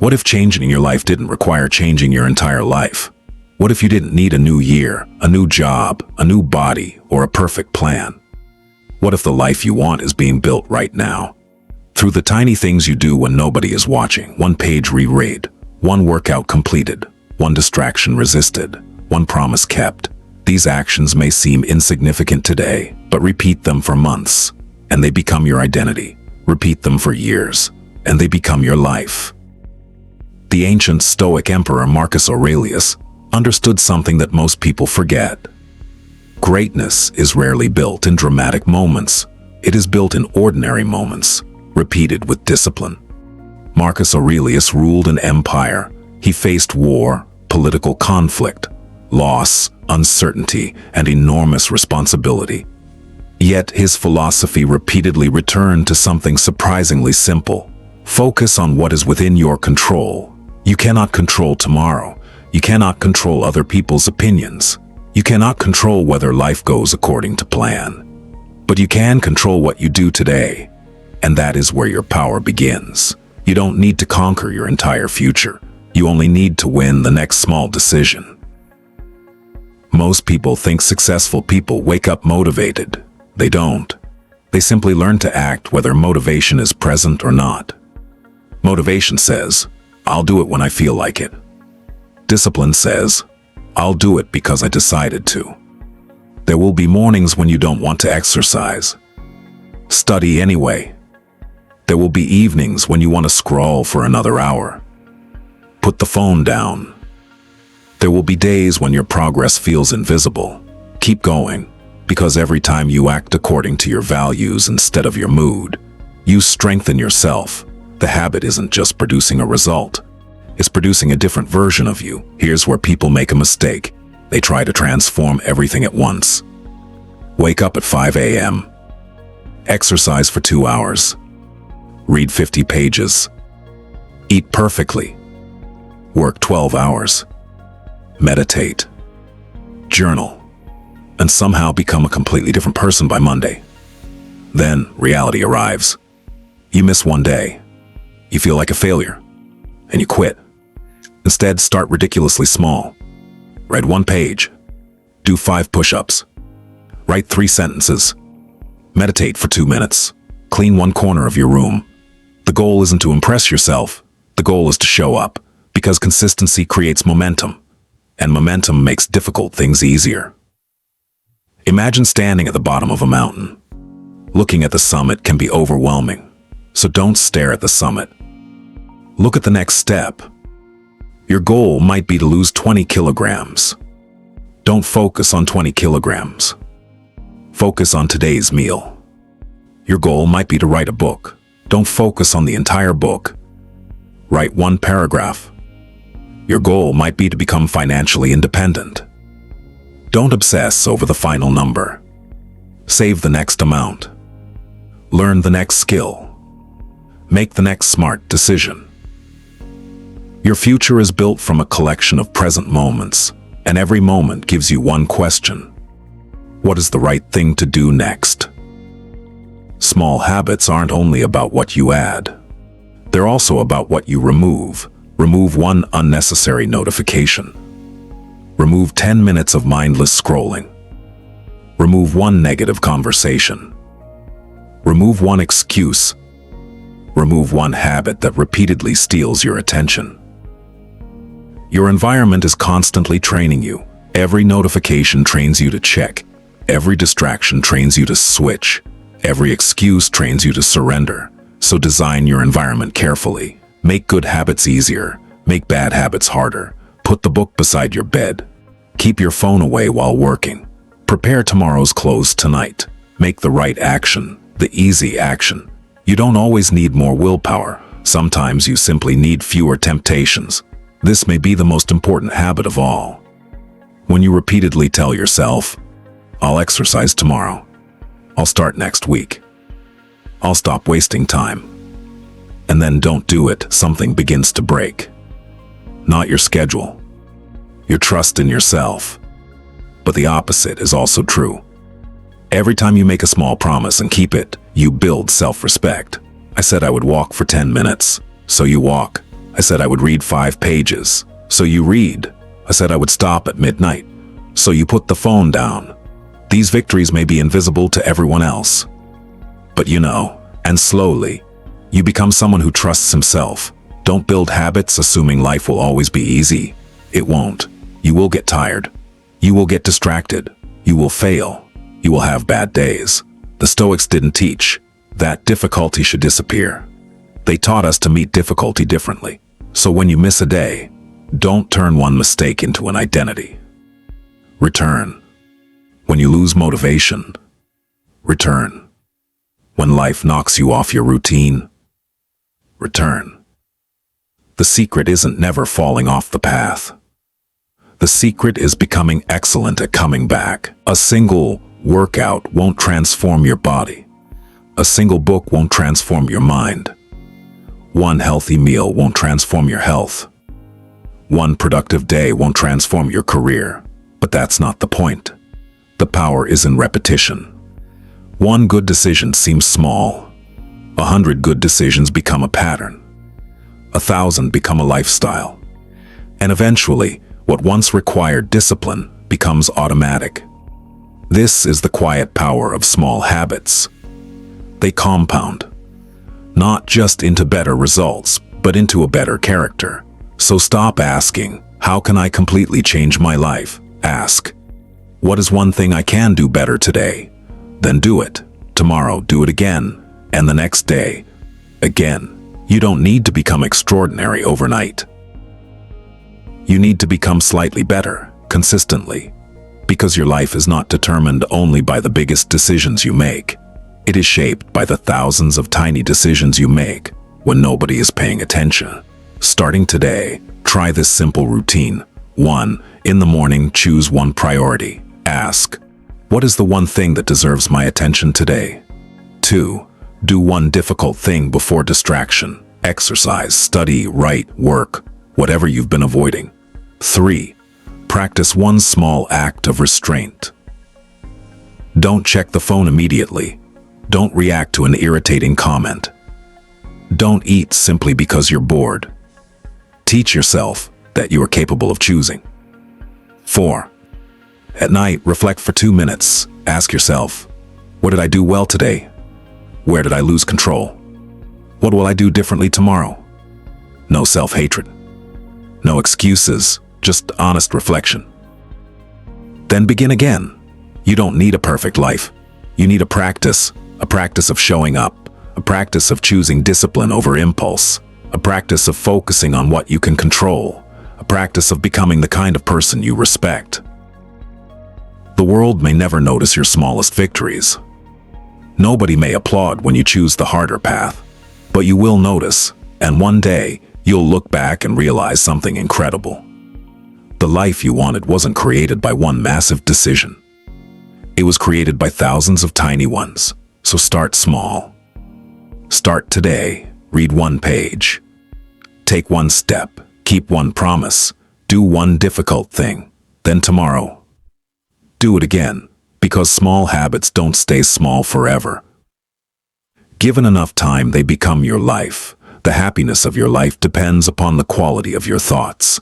What if changing your life didn't require changing your entire life? What if you didn't need a new year, a new job, a new body, or a perfect plan? What if the life you want is being built right now? Through the tiny things you do when nobody is watching, one page reread, one workout completed, one distraction resisted, one promise kept. These actions may seem insignificant today, but repeat them for months, and they become your identity. Repeat them for years, and they become your life. The ancient Stoic emperor Marcus Aurelius understood something that most people forget. Greatness is rarely built in dramatic moments. It is built in ordinary moments, repeated with discipline. Marcus Aurelius ruled an empire. He faced war, political conflict, loss, uncertainty, and enormous responsibility. Yet his philosophy repeatedly returned to something surprisingly simple. Focus on what is within your control. You cannot control tomorrow. You cannot control other people's opinions. You cannot control whether life goes according to plan. But you can control what you do today, and that is where your power begins. You don't need to conquer your entire future. You only need to win the next small decision. Most people think successful people wake up motivated. They don't. They simply learn to act whether motivation is present or not. Motivation says, I'll do it when I feel like it. Discipline says, I'll do it because I decided to. There will be mornings when you don't want to exercise. Study anyway. There will be evenings when you want to scroll for another hour. Put the phone down. There will be days when your progress feels invisible. Keep going, because every time you act according to your values instead of your mood, you strengthen yourself. The habit isn't just producing a result. It's producing a different version of you. Here's where people make a mistake. They try to transform everything at once. Wake up at 5 a.m. Exercise for 2 hours. Read 50 pages. Eat perfectly. Work 12 hours. Meditate. Journal. And somehow become a completely different person by Monday. Then reality arrives. You miss one day. You feel like a failure, and you quit. Instead, start ridiculously small. Read 1 page. Do 5 push-ups. Write 3 sentences. Meditate for 2 minutes. Clean 1 corner of your room. The goal isn't to impress yourself. The goal is to show up, because consistency creates momentum, and momentum makes difficult things easier. Imagine standing at the bottom of a mountain. Looking at the summit can be overwhelming, so don't stare at the summit. Look at the next step. Your goal might be to lose 20 kilograms. Don't focus on 20 kilograms. Focus on today's meal. Your goal might be to write a book. Don't focus on the entire book. Write 1 paragraph. Your goal might be to become financially independent. Don't obsess over the final number. Save the next amount. Learn the next skill. Make the next smart decision. Your future is built from a collection of present moments, and every moment gives you one question. What is the right thing to do next? Small habits aren't only about what you add. They're also about what you remove. Remove 1 unnecessary notification. Remove 10 minutes of mindless scrolling. Remove 1 negative conversation. Remove 1 excuse. Remove 1 habit that repeatedly steals your attention. Your environment is constantly training you. Every notification trains you to check. Every distraction trains you to switch. Every excuse trains you to surrender. So design your environment carefully. Make good habits easier. Make bad habits harder. Put the book beside your bed. Keep your phone away while working. Prepare tomorrow's clothes tonight. Make the right action, the easy action. You don't always need more willpower. Sometimes you simply need fewer temptations. This may be the most important habit of all. When you repeatedly tell yourself, I'll exercise tomorrow. I'll start next week. I'll stop wasting time. And then don't do it, something begins to break. Not your schedule. Your trust in yourself. But the opposite is also true. Every time you make a small promise and keep it, you build self-respect. I said I would walk for 10 minutes, so you walk. I said I would read 5 pages. So you read. I said I would stop at midnight. So you put the phone down. These victories may be invisible to everyone else. But you know, and slowly, you become someone who trusts himself. Don't build habits assuming life will always be easy. It won't. You will get tired. You will get distracted. You will fail. You will have bad days. The Stoics didn't teach that difficulty should disappear. They taught us to meet difficulty differently. So when you miss a day, don't turn one mistake into an identity. Return. When you lose motivation, return. When life knocks you off your routine, return. The secret isn't never falling off the path. The secret is becoming excellent at coming back. A single workout won't transform your body. A single book won't transform your mind. One healthy meal won't transform your health. One productive day won't transform your career. But that's not the point. The power is in repetition. One good decision seems small. 100 good decisions become a pattern. 1,000 become a lifestyle. And eventually, what once required discipline becomes automatic. This is the quiet power of small habits. They compound, not just into better results, but into a better character. So stop asking, how can I completely change my life? Ask, what is one thing I can do better today? Then do it. Tomorrow, do it again. And the next day, again. You don't need to become extraordinary overnight. You need to become slightly better, consistently. Because your life is not determined only by the biggest decisions you make. It is shaped by the thousands of tiny decisions you make when nobody is paying attention. Starting today, try this simple routine. 1. In the morning, choose one priority. Ask, what is the one thing that deserves my attention today? 2. Do one difficult thing before distraction. Exercise, study, write, work, whatever you've been avoiding. 3. Practice one small act of restraint. Don't check the phone immediately. Don't react to an irritating comment. Don't eat simply because you're bored. Teach yourself that you are capable of choosing. 4. At night, reflect for 2 minutes. Ask yourself, what did I do well today? Where did I lose control? What will I do differently tomorrow? No self-hatred. No excuses, just honest reflection. Then begin again. You don't need a perfect life. You need a practice of showing up, a practice of choosing discipline over impulse, a practice of focusing on what you can control, a practice of becoming the kind of person you respect. The world may never notice your smallest victories. Nobody may applaud when you choose the harder path, but you will notice, and one day, you'll look back and realize something incredible. The life you wanted wasn't created by one massive decision. It was created by thousands of tiny ones, so start small. Start today, read 1 page. Take 1 step, keep 1 promise, do 1 difficult thing. Then tomorrow, do it again. Because small habits don't stay small forever. Given enough time, they become your life. The happiness of your life depends upon the quality of your thoughts.